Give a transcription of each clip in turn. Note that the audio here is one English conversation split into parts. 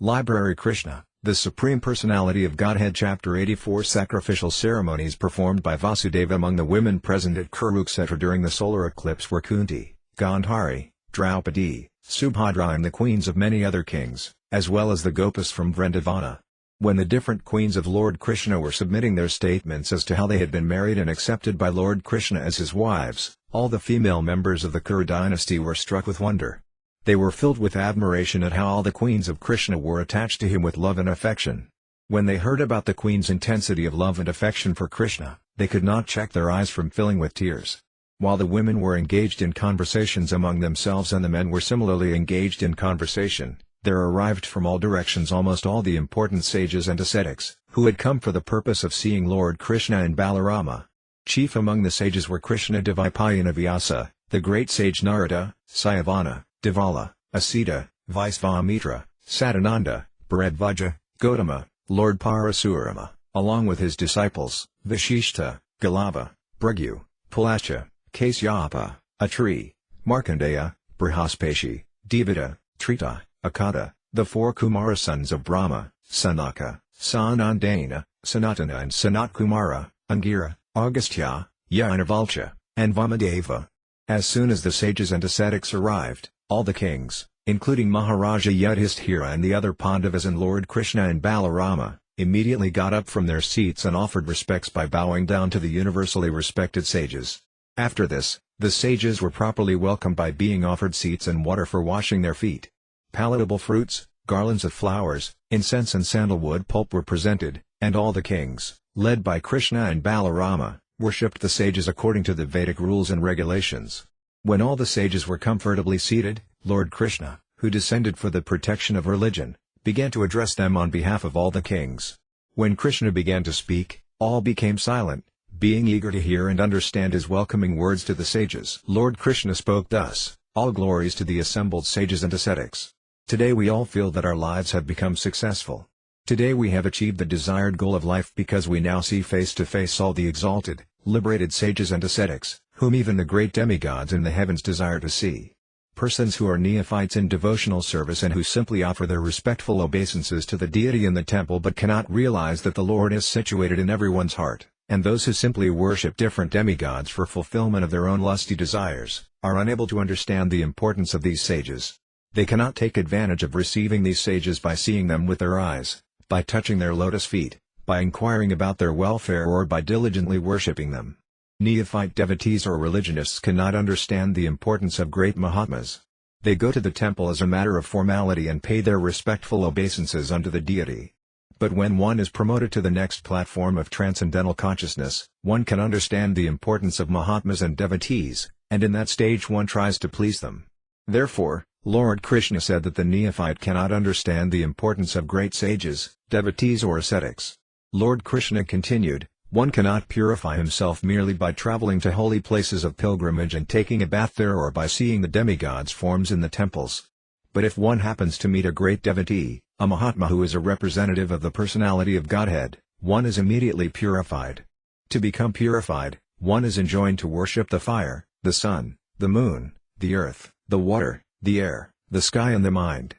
Library Krishna, the Supreme Personality of Godhead Chapter 84 Sacrificial ceremonies performed by Vasudeva among the women present at Kṛṣṇa during the solar eclipse were Kunti, Gandhari, Draupadi, Subhadra and the queens of many other kings, as well as the Gopas from Vrindavana. When the different queens of Lord Krishna were submitting their statements as to how they had been married and accepted by Lord Krishna as his wives, all the female members of the Kuru dynasty were struck with wonder. They were filled with admiration at how all the queens of Krishna were attached to him with love and affection. When they heard about the queen's intensity of love and affection for Krishna, they could not check their eyes from filling with tears. While the women were engaged in conversations among themselves and the men were similarly engaged in conversation, there arrived from all directions almost all the important sages and ascetics, who had come for the purpose of seeing Lord Krishna and Balarama. Chief among the sages were Krishna Devipayana Vyasa, the great sage Narada, Sayavana, Devala, Asita, Vaisvamitra, Sadananda, Bharadvaja, Gautama, Lord Parasurama, along with his disciples, Vashishta, Galava, Bhrigu, Pulascha, Kasyapa, Atri, Markandeya, Brihaspati, Devata, Trita, Akada, the four Kumara sons of Brahma, Sanaka, Sanandana, Sanatana and Sanatkumara, Angira, Agastya, Yajnavalkya, and Vamadeva. As soon as the sages and ascetics arrived, all the kings, including Maharaja Yudhishthira and the other Pandavas and Lord Krishna and Balarama, immediately got up from their seats and offered respects by bowing down to the universally respected sages. After this, the sages were properly welcomed by being offered seats and water for washing their feet. Palatable fruits, garlands of flowers, incense and sandalwood pulp were presented, and all the kings, led by Krishna and Balarama, worshipped the sages according to the Vedic rules and regulations. When all the sages were comfortably seated, Lord Krishna, who descended for the protection of religion, began to address them on behalf of all the kings. When Krishna began to speak, all became silent, being eager to hear and understand his welcoming words to the sages. Lord Krishna spoke thus: "All glories to the assembled sages and ascetics. Today we all feel that our lives have become successful. Today we have achieved the desired goal of life because we now see face to face all the exalted, liberated sages and ascetics, whom even the great demigods in the heavens desire to see. Persons who are neophytes in devotional service and who simply offer their respectful obeisances to the deity in the temple but cannot realize that the Lord is situated in everyone's heart, and those who simply worship different demigods for fulfillment of their own lusty desires, are unable to understand the importance of these sages. They cannot take advantage of receiving these sages by seeing them with their eyes, by touching their lotus feet, by inquiring about their welfare or by diligently worshipping them. Neophyte devotees or religionists cannot understand the importance of great Mahatmas. They go to the temple as a matter of formality and pay their respectful obeisances unto the deity. But when one is promoted to the next platform of transcendental consciousness, one can understand the importance of Mahatmas and devotees, and in that stage one tries to please them. Therefore, Lord Krishna said that the neophyte cannot understand the importance of great sages, devotees or ascetics. Lord Krishna continued, "One cannot purify himself merely by traveling to holy places of pilgrimage and taking a bath there or by seeing the demigods' forms in the temples. But if one happens to meet a great devotee, a Mahatma who is a representative of the personality of Godhead, one is immediately purified. To become purified, one is enjoined to worship the fire, the sun, the moon, the earth, the water, the air, the sky and the mind.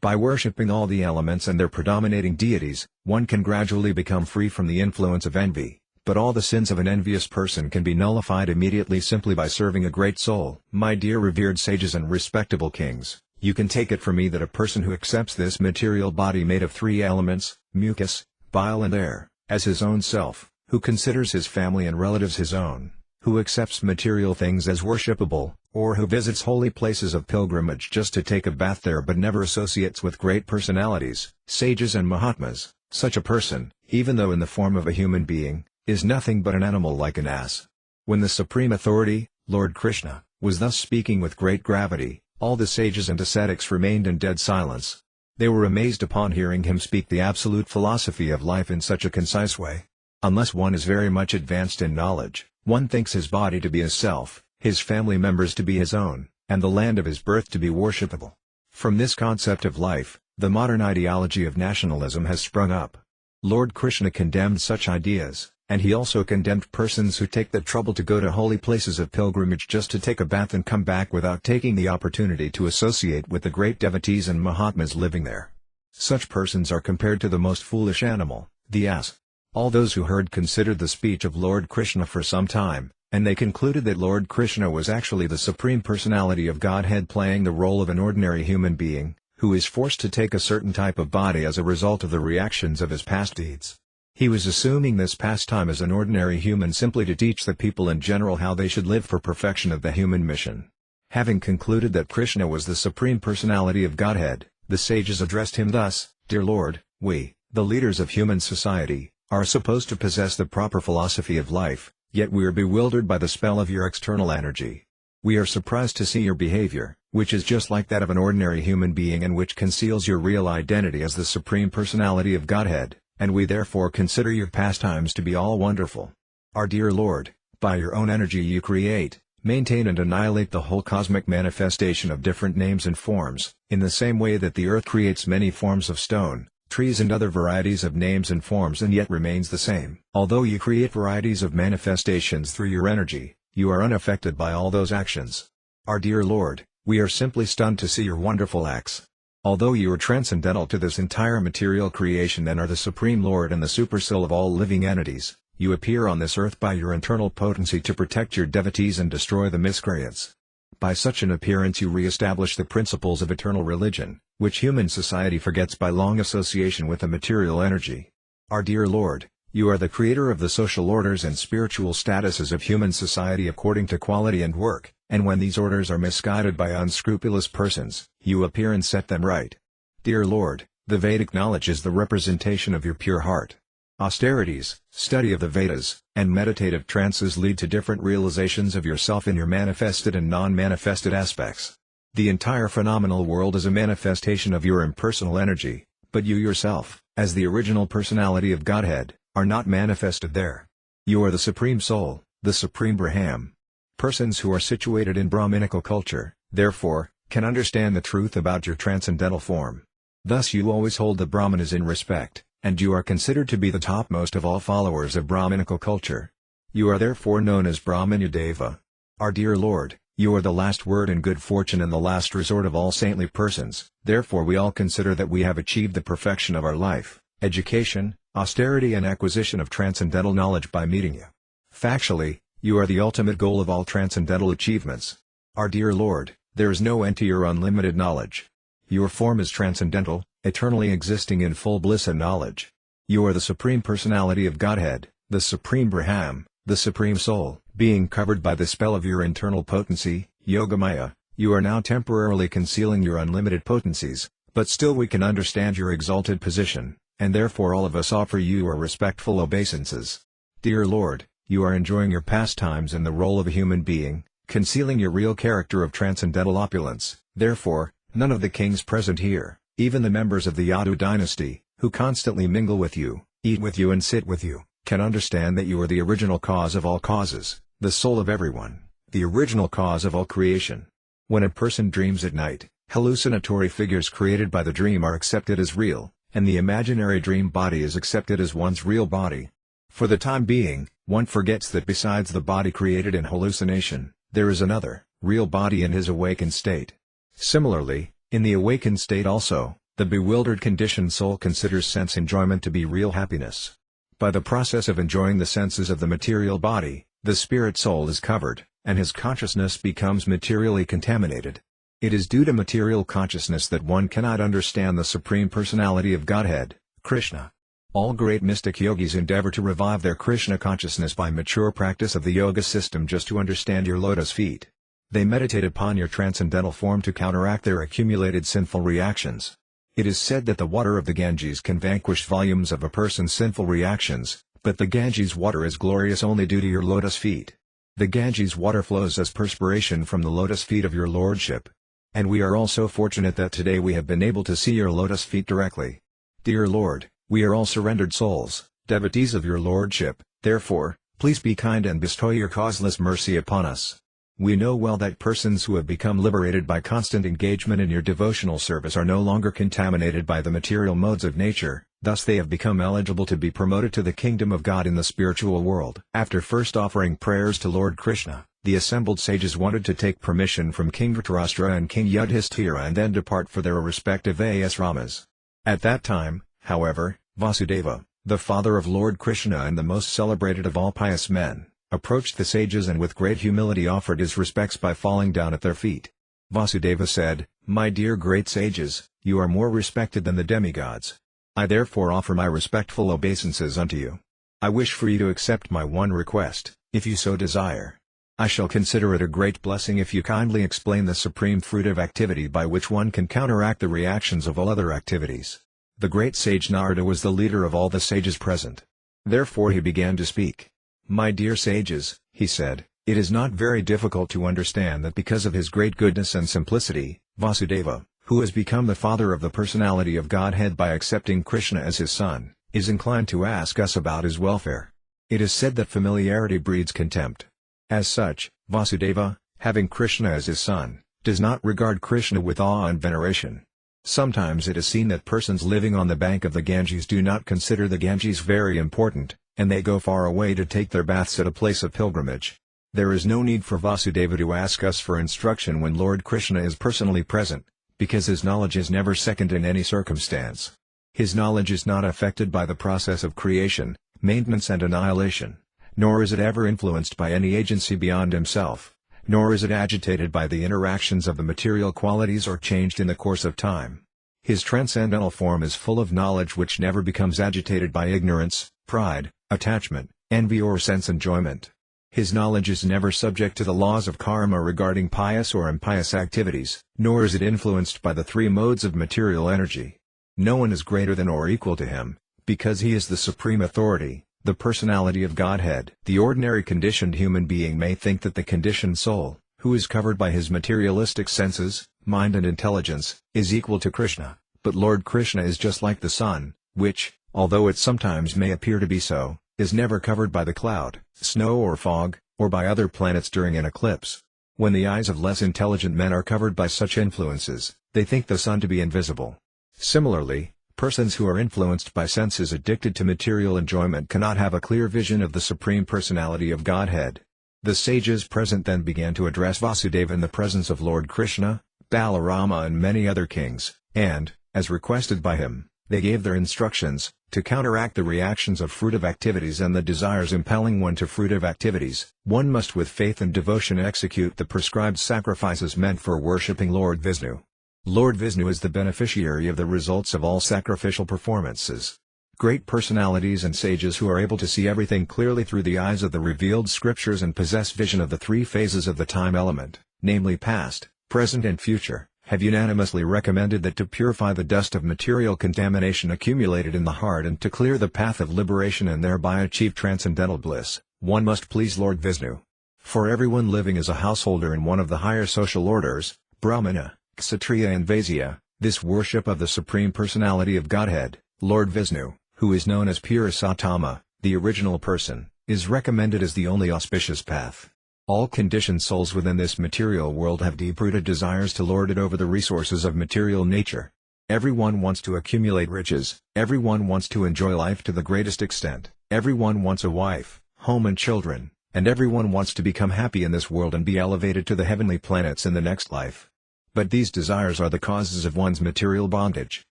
By worshipping all the elements and their predominating deities, one can gradually become free from the influence of envy, but all the sins of an envious person can be nullified immediately simply by serving a great soul." My dear revered sages and respectable kings, you can take it from me that a person who accepts this material body made of three elements, mucus, bile and air, as his own self, who considers his family and relatives his own, who accepts material things as worshipable, or who visits holy places of pilgrimage just to take a bath there but never associates with great personalities, sages and Mahatmas, such a person, even though in the form of a human being, is nothing but an animal like an ass. When the Supreme Authority, Lord Krishna, was thus speaking with great gravity, all the sages and ascetics remained in dead silence. They were amazed upon hearing him speak the absolute philosophy of life in such a concise way. Unless one is very much advanced in knowledge, one thinks his body to be his self, his family members to be his own, and the land of his birth to be worshipable. From this concept of life, the modern ideology of nationalism has sprung up. Lord Krishna condemned such ideas, and he also condemned persons who take the trouble to go to holy places of pilgrimage just to take a bath and come back without taking the opportunity to associate with the great devotees and Mahatmas living there. Such persons are compared to the most foolish animal, the ass. All those who heard considered the speech of Lord Krishna for some time, and they concluded that Lord Krishna was actually the Supreme Personality of Godhead playing the role of an ordinary human being, who is forced to take a certain type of body as a result of the reactions of his past deeds. He was assuming this pastime as an ordinary human simply to teach the people in general how they should live for perfection of the human mission. Having concluded that Krishna was the Supreme Personality of Godhead, the sages addressed him thus: "Dear Lord, we, the leaders of human society, are supposed to possess the proper philosophy of life, yet we are bewildered by the spell of your external energy. We are surprised to see your behavior, which is just like that of an ordinary human being and which conceals your real identity as the Supreme Personality of Godhead, and we therefore consider your pastimes to be all wonderful. Our dear Lord, by your own energy you create, maintain and annihilate the whole cosmic manifestation of different names and forms, in the same way that the earth creates many forms of stone, trees and other varieties of names and forms and yet remains the same. Although you create varieties of manifestations through your energy, you are unaffected by all those actions. Our dear Lord, we are simply stunned to see your wonderful acts. Although you are transcendental to this entire material creation and are the Supreme Lord and the Supersoul of all living entities, you appear on this earth by your internal potency to protect your devotees and destroy the miscreants. By such an appearance you re-establish the principles of eternal religion, which human society forgets by long association with the material energy. Our dear Lord, you are the creator of the social orders and spiritual statuses of human society according to quality and work, and when these orders are misguided by unscrupulous persons, you appear and set them right. Dear Lord, the Vedic knowledge is the representation of your pure heart. Austerities, study of the Vedas, and meditative trances lead to different realizations of yourself in your manifested and non-manifested aspects. The entire phenomenal world is a manifestation of your impersonal energy, but you yourself, as the original personality of Godhead, are not manifested there. You are the Supreme Soul, the Supreme Brahman. Persons who are situated in Brahminical culture, therefore, can understand the truth about your transcendental form. Thus you always hold the Brahmanas in respect, and you are considered to be the topmost of all followers of Brahminical culture. You are therefore known as Brahmanyadeva. Our dear Lord, you are the last word in good fortune and the last resort of all saintly persons, therefore we all consider that we have achieved the perfection of our life, education, austerity and acquisition of transcendental knowledge by meeting you. Factually, you are the ultimate goal of all transcendental achievements. Our dear Lord, there is no end to your unlimited knowledge. Your form is transcendental, eternally existing in full bliss and knowledge. You are the Supreme Personality of Godhead, the Supreme Brahman, the Supreme Soul. Being covered by the spell of your internal potency, Yogamaya, you are now temporarily concealing your unlimited potencies, but still we can understand your exalted position, and therefore all of us offer you our respectful obeisances. Dear Lord, you are enjoying your pastimes in the role of a human being, concealing your real character of transcendental opulence. Therefore, none of the kings present here, even the members of the Yadu dynasty, who constantly mingle with you, eat with you and sit with you, can understand that you are the original cause of all causes, the soul of everyone, the original cause of all creation. When a person dreams at night, hallucinatory figures created by the dream are accepted as real, and the imaginary dream body is accepted as one's real body. For the time being, one forgets that besides the body created in hallucination, there is another, real body in his awakened state. Similarly, in the awakened state also, the bewildered conditioned soul considers sense enjoyment to be real happiness. By the process of enjoying the senses of the material body, the spirit soul is covered, and his consciousness becomes materially contaminated. It is due to material consciousness that one cannot understand the Supreme Personality of Godhead, Krishna. All great mystic yogis endeavor to revive their Krishna consciousness by mature practice of the yoga system just to understand your lotus feet. They meditate upon your transcendental form to counteract their accumulated sinful reactions. It is said that the water of the Ganges can vanquish volumes of a person's sinful reactions, but the Ganges water is glorious only due to your lotus feet. The Ganges water flows as perspiration from the lotus feet of your lordship. And we are all so fortunate that today we have been able to see your lotus feet directly. Dear Lord, we are all surrendered souls, devotees of your lordship, therefore, please be kind and bestow your causeless mercy upon us. We know well that persons who have become liberated by constant engagement in your devotional service are no longer contaminated by the material modes of nature, thus they have become eligible to be promoted to the kingdom of God in the spiritual world. After first offering prayers to Lord Krishna, the assembled sages wanted to take permission from King Dhritarashtra and King Yudhishthira and then depart for their respective asramas. At that time, however, Vasudeva, the father of Lord Krishna and the most celebrated of all pious men, approached the sages and with great humility offered his respects by falling down at their feet. Vasudeva said, "My dear great sages, you are more respected than the demigods. I therefore offer my respectful obeisances unto you. I wish for you to accept my one request, if you so desire. I shall consider it a great blessing if you kindly explain the supreme fruit of activity by which one can counteract the reactions of all other activities." The great sage Narada was the leader of all the sages present. Therefore he began to speak. "My dear sages," he said, "it is not very difficult to understand that because of his great goodness and simplicity, Vasudeva, who has become the father of the personality of Godhead by accepting Krishna as his son, is inclined to ask us about his welfare. It is said that familiarity breeds contempt. As such, Vasudeva, having Krishna as his son, does not regard Krishna with awe and veneration. Sometimes it is seen that persons living on the bank of the Ganges do not consider the Ganges very important, and they go far away to take their baths at a place of pilgrimage. There is no need for Vasudeva to ask us for instruction when Lord Krishna is personally present, because his knowledge is never second in any circumstance. His knowledge is not affected by the process of creation, maintenance and annihilation, nor is it ever influenced by any agency beyond himself, nor is it agitated by the interactions of the material qualities or changed in the course of time. His transcendental form is full of knowledge which never becomes agitated by ignorance, pride, attachment, envy or sense enjoyment. His knowledge is never subject to the laws of karma regarding pious or impious activities, nor is it influenced by the three modes of material energy. No one is greater than or equal to him, because he is the supreme authority, the personality of Godhead. The ordinary conditioned human being may think that the conditioned soul, who is covered by his materialistic senses, mind and intelligence, is equal to Krishna, but Lord Krishna is just like the sun, which, although it sometimes may appear to be so, is never covered by the cloud, snow or fog, or by other planets during an eclipse. When the eyes of less intelligent men are covered by such influences, they think the sun to be invisible. Similarly, persons who are influenced by senses addicted to material enjoyment cannot have a clear vision of the Supreme Personality of Godhead. The sages present then began to address Vasudeva in the presence of Lord Krishna, Balarama and many other kings, and, as requested by him, they gave their instructions, to counteract the reactions of fruitive activities and the desires impelling one to fruitive activities. One must with faith and devotion execute the prescribed sacrifices meant for worshipping Lord Vishnu. Lord Vishnu is the beneficiary of the results of all sacrificial performances. Great personalities and sages who are able to see everything clearly through the eyes of the revealed scriptures and possess vision of the three phases of the time element, namely past, present and future, have unanimously recommended that to purify the dust of material contamination accumulated in the heart and to clear the path of liberation and thereby achieve transcendental bliss, one must please Lord Vishnu. For everyone living as a householder in one of the higher social orders, Brahmana, Kshatriya and Vaisya, this worship of the Supreme Personality of Godhead, Lord Vishnu, who is known as Purushotama, the original person, is recommended as the only auspicious path. All conditioned souls within this material world have deep-rooted desires to lord it over the resources of material nature. Everyone wants to accumulate riches, everyone wants to enjoy life to the greatest extent, everyone wants a wife, home and children, and everyone wants to become happy in this world and be elevated to the heavenly planets in the next life. But these desires are the causes of one's material bondage.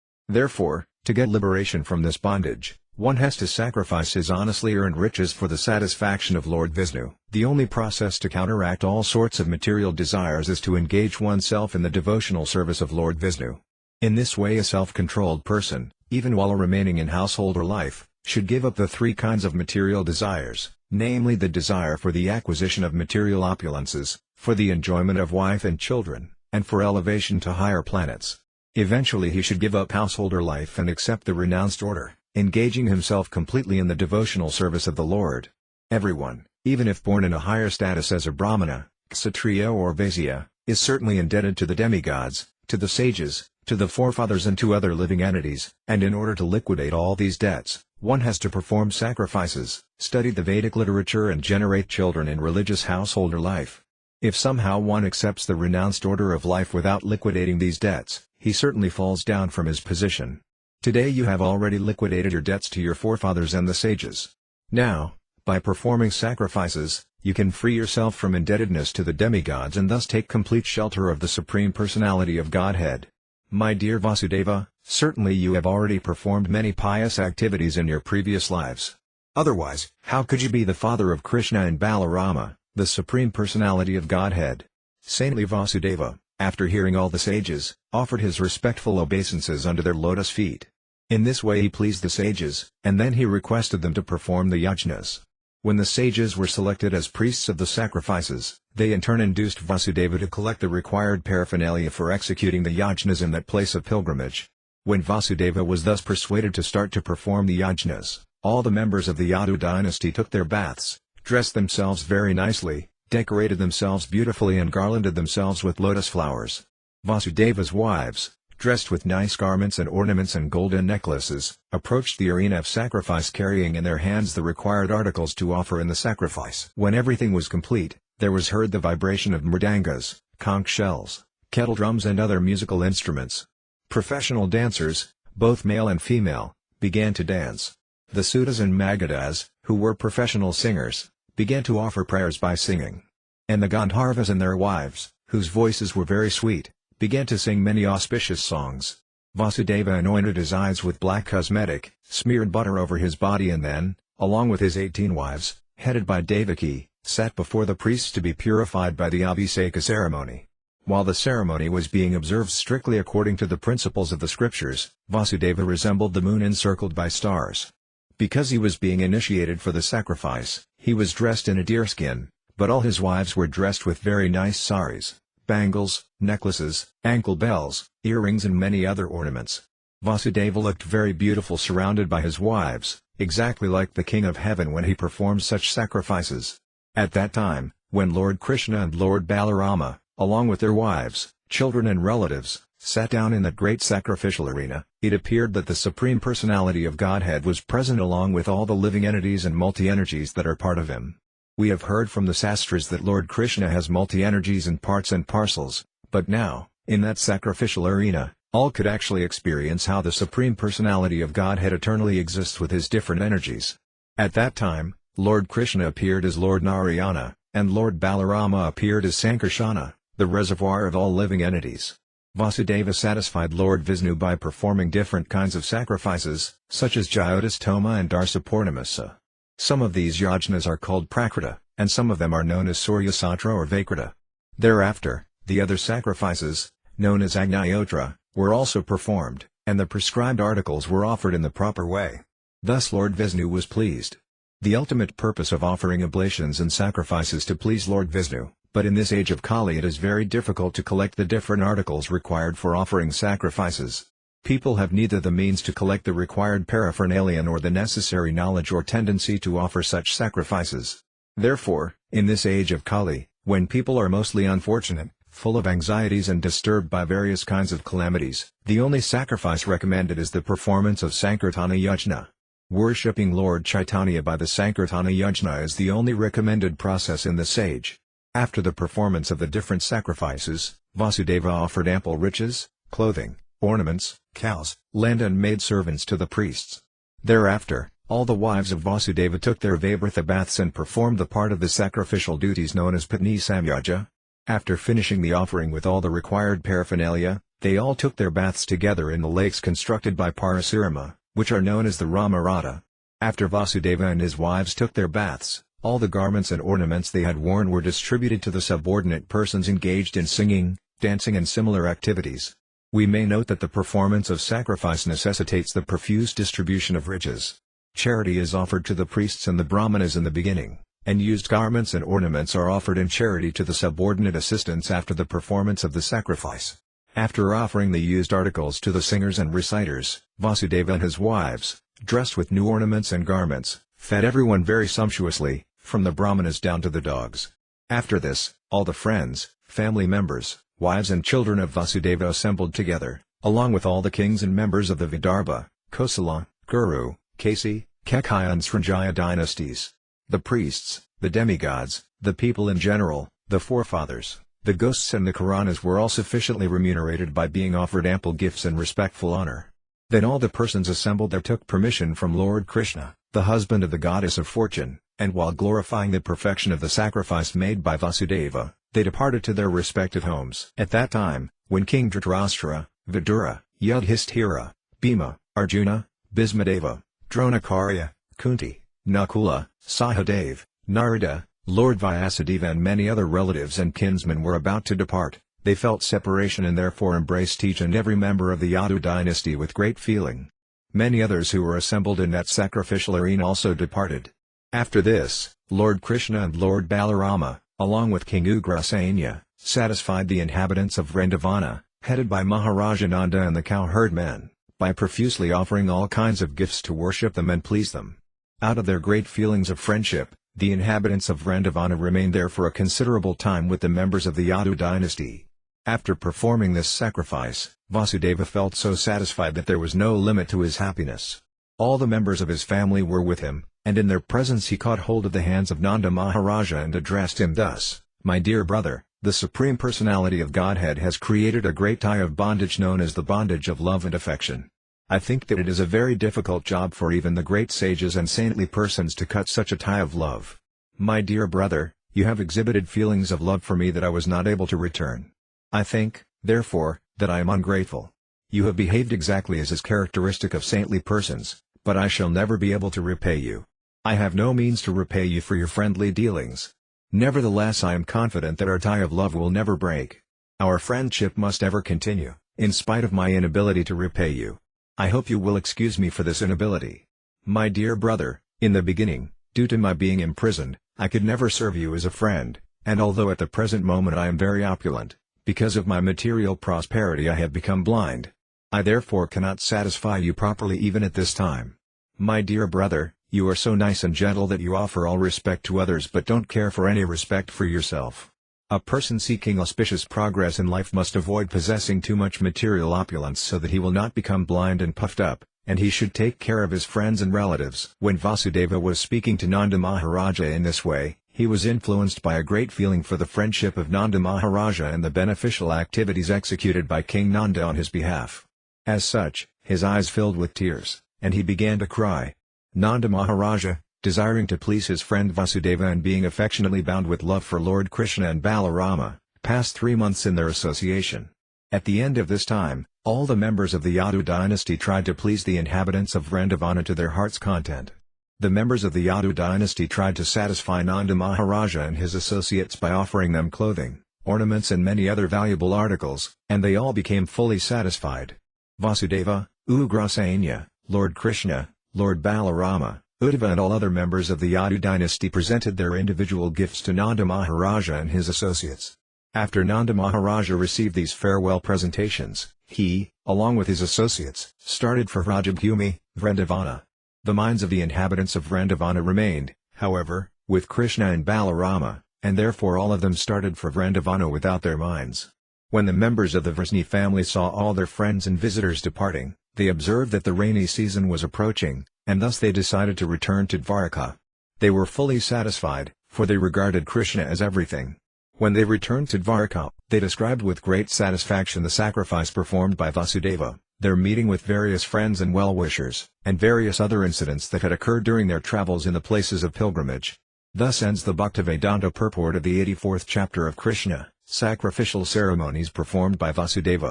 Therefore, to get liberation from this bondage, one has to sacrifice his honestly earned riches for the satisfaction of Lord Vishnu. The only process to counteract all sorts of material desires is to engage oneself in the devotional service of Lord Vishnu. In this way a self-controlled person, even while remaining in householder life, should give up the three kinds of material desires, namely the desire for the acquisition of material opulences, for the enjoyment of wife and children, and for elevation to higher planets. Eventually he should give up householder life and accept the renounced order, engaging himself completely in the devotional service of the Lord. Everyone, even if born in a higher status as a Brahmana, Kshatriya or Vaisya, is certainly indebted to the demigods, to the sages, to the forefathers and to other living entities, and in order to liquidate all these debts, one has to perform sacrifices, study the Vedic literature and generate children in religious householder life. If somehow one accepts the renounced order of life without liquidating these debts, he certainly falls down from his position. Today you have already liquidated your debts to your forefathers and the sages. Now, by performing sacrifices, you can free yourself from indebtedness to the demigods and thus take complete shelter of the Supreme Personality of Godhead. My dear Vasudeva, certainly you have already performed many pious activities in your previous lives. Otherwise, how could you be the father of Krishna and Balarama, the Supreme Personality of Godhead? Saintly Vasudeva, after hearing all the sages, offered his respectful obeisances under their lotus feet. In this way he pleased the sages, and then he requested them to perform the yajnas. When the sages were selected as priests of the sacrifices, they in turn induced Vasudeva to collect the required paraphernalia for executing the yajnas in that place of pilgrimage. When Vasudeva was thus persuaded to start to perform the yajnas, all the members of the Yadu dynasty took their baths, dressed themselves very nicely, decorated themselves beautifully and garlanded themselves with lotus flowers. Vasudeva's wives, dressed with nice garments and ornaments and golden necklaces, approached the arena of sacrifice carrying in their hands the required articles to offer in the sacrifice. When everything was complete, there was heard the vibration of mridangas, conch shells, kettle drums and other musical instruments. Professional dancers, both male and female, began to dance. The Sudas and Magadhas, who were professional singers, began to offer prayers by singing. And the Gandharvas and their wives, whose voices were very sweet, began to sing many auspicious songs. Vasudeva anointed his eyes with black cosmetic, smeared butter over his body and then, along with his 18 wives, headed by Devaki, sat before the priests to be purified by the Abhiseka ceremony. While the ceremony was being observed strictly according to the principles of the scriptures, Vasudeva resembled the moon encircled by stars. Because he was being initiated for the sacrifice, he was dressed in a deerskin, but all his wives were dressed with very nice saris, bangles, necklaces, ankle bells, earrings and many other ornaments. Vasudeva looked very beautiful surrounded by his wives, exactly like the King of Heaven when he performed such sacrifices. At that time, when Lord Krishna and Lord Balarama, along with their wives, children and relatives, sat down in that great sacrificial arena, it appeared that the Supreme Personality of Godhead was present along with all the living entities and multi-energies that are part of him. We have heard from the sastras that Lord Krishna has multi-energies and parts and parcels, but now, in that sacrificial arena, all could actually experience how the Supreme Personality of Godhead eternally exists with his different energies. At that time, Lord Krishna appeared as Lord Narayana, and Lord Balarama appeared as Sankarsana, the reservoir of all living entities. Vasudeva satisfied Lord Vishnu by performing different kinds of sacrifices, such as Jyotistoma and Darsapurnamasa. Some of these yajnas are called Prakrita, and some of them are known as Suryasatra or Vakrita. Thereafter, the other sacrifices, known as Agnayotra, were also performed, and the prescribed articles were offered in the proper way. Thus Lord Vishnu was pleased. The ultimate purpose of offering oblations and sacrifices to please Lord Vishnu, but in this age of Kali it is very difficult to collect the different articles required for offering sacrifices. People have neither the means to collect the required paraphernalia nor the necessary knowledge or tendency to offer such sacrifices. Therefore, in this age of Kali, when people are mostly unfortunate, full of anxieties and disturbed by various kinds of calamities, the only sacrifice recommended is the performance of Sankirtana Yajna. Worshipping Lord Chaitanya by the Sankirtana Yajna is the only recommended process in this age. After the performance of the different sacrifices, Vasudeva offered ample riches, clothing, ornaments, cows, land and maidservants to the priests. Thereafter, all the wives of Vasudeva took their Vaibhrata baths and performed the part of the sacrificial duties known as Patni Samyaja. After finishing the offering with all the required paraphernalia, they all took their baths together in the lakes constructed by Parasurama, which are known as the Ramarata. After Vasudeva and his wives took their baths, all the garments and ornaments they had worn were distributed to the subordinate persons engaged in singing, dancing and similar activities. We may note that the performance of sacrifice necessitates the profuse distribution of riches. Charity is offered to the priests and the brahmanas in the beginning, and used garments and ornaments are offered in charity to the subordinate assistants after the performance of the sacrifice. After offering the used articles to the singers and reciters, Vasudeva and his wives, dressed with new ornaments and garments, fed everyone very sumptuously, from the brahmanas down to the dogs. After this, all the friends, family members, wives and children of Vasudeva assembled together, along with all the kings and members of the Vidarbha, Kosala, Kuru, Kasi, Kekaya and Srinjaya dynasties. The priests, the demigods, the people in general, the forefathers, the ghosts and the Karanas were all sufficiently remunerated by being offered ample gifts and respectful honor. Then all the persons assembled there took permission from Lord Krishna, the husband of the goddess of fortune, and while glorifying the perfection of the sacrifice made by Vasudeva, they departed to their respective homes. At that time, when King Dhritarashtra, Vidura, Yudhishthira, Bhima, Arjuna, Bhismadeva, Dronacārya, Kunti, Nakula, Sahadeva, Narada, Lord Vyāsadeva and many other relatives and kinsmen were about to depart. They felt separation and therefore embraced each and every member of the Yadu dynasty with great feeling. Many others who were assembled in that sacrificial arena also departed. After this, Lord Krishna and Lord Balarama, along with King Ugrasena, satisfied the inhabitants of Vrindavana, headed by Maharaja Nanda and the cowherd men, by profusely offering all kinds of gifts to worship them and please them. Out of their great feelings of friendship, the inhabitants of Vrindavana remained there for a considerable time with the members of the Yadu dynasty. After performing this sacrifice, Vasudeva felt so satisfied that there was no limit to his happiness. All the members of his family were with him, and in their presence he caught hold of the hands of Nanda Maharaja and addressed him thus, "My dear brother, the Supreme Personality of Godhead has created a great tie of bondage known as the bondage of love and affection. I think that it is a very difficult job for even the great sages and saintly persons to cut such a tie of love. My dear brother, you have exhibited feelings of love for me that I was not able to return. I think, therefore, that I am ungrateful. You have behaved exactly as is characteristic of saintly persons, but I shall never be able to repay you. I have no means to repay you for your friendly dealings. Nevertheless I am confident that our tie of love will never break. Our friendship must ever continue, in spite of my inability to repay you. I hope you will excuse me for this inability. My dear brother, in the beginning, due to my being imprisoned, I could never serve you as a friend, and although at the present moment I am very opulent, because of my material prosperity I have become blind. I therefore cannot satisfy you properly even at this time. My dear brother, you are so nice and gentle that you offer all respect to others but don't care for any respect for yourself. A person seeking auspicious progress in life must avoid possessing too much material opulence so that he will not become blind and puffed up, and he should take care of his friends and relatives." When Vasudeva was speaking to Nanda Maharaja in this way, he was influenced by a great feeling for the friendship of Nanda Maharaja and the beneficial activities executed by King Nanda on his behalf. As such, his eyes filled with tears, and he began to cry. Nanda Maharaja, desiring to please his friend Vasudeva and being affectionately bound with love for Lord Krishna and Balarama, passed 3 months in their association. At the end of this time, all the members of the Yadu dynasty tried to please the inhabitants of Vrindavana to their heart's content. The members of the Yadu dynasty tried to satisfy Nanda Maharaja and his associates by offering them clothing, ornaments and many other valuable articles, and they all became fully satisfied. Vasudeva, Ugrasena, Lord Krishna, Lord Balarama, Uddhava and all other members of the Yadu dynasty presented their individual gifts to Nanda Maharaja and his associates. After Nanda Maharaja received these farewell presentations, he, along with his associates, started for Vrajabhumi, Vrindavana. The minds of the inhabitants of Vrindavana remained, however, with Krishna and Balarama, and therefore all of them started for Vrindavana without their minds. When the members of the Vrisni family saw all their friends and visitors departing, they observed that the rainy season was approaching, and thus they decided to return to Dvaraka. They were fully satisfied, for they regarded Krishna as everything. When they returned to Dvaraka, they described with great satisfaction the sacrifice performed by Vasudeva, their meeting with various friends and well-wishers, and various other incidents that had occurred during their travels in the places of pilgrimage. Thus ends the Bhaktivedanta purport of the 84th chapter of Krishna, Sacrificial Ceremonies performed by Vasudeva.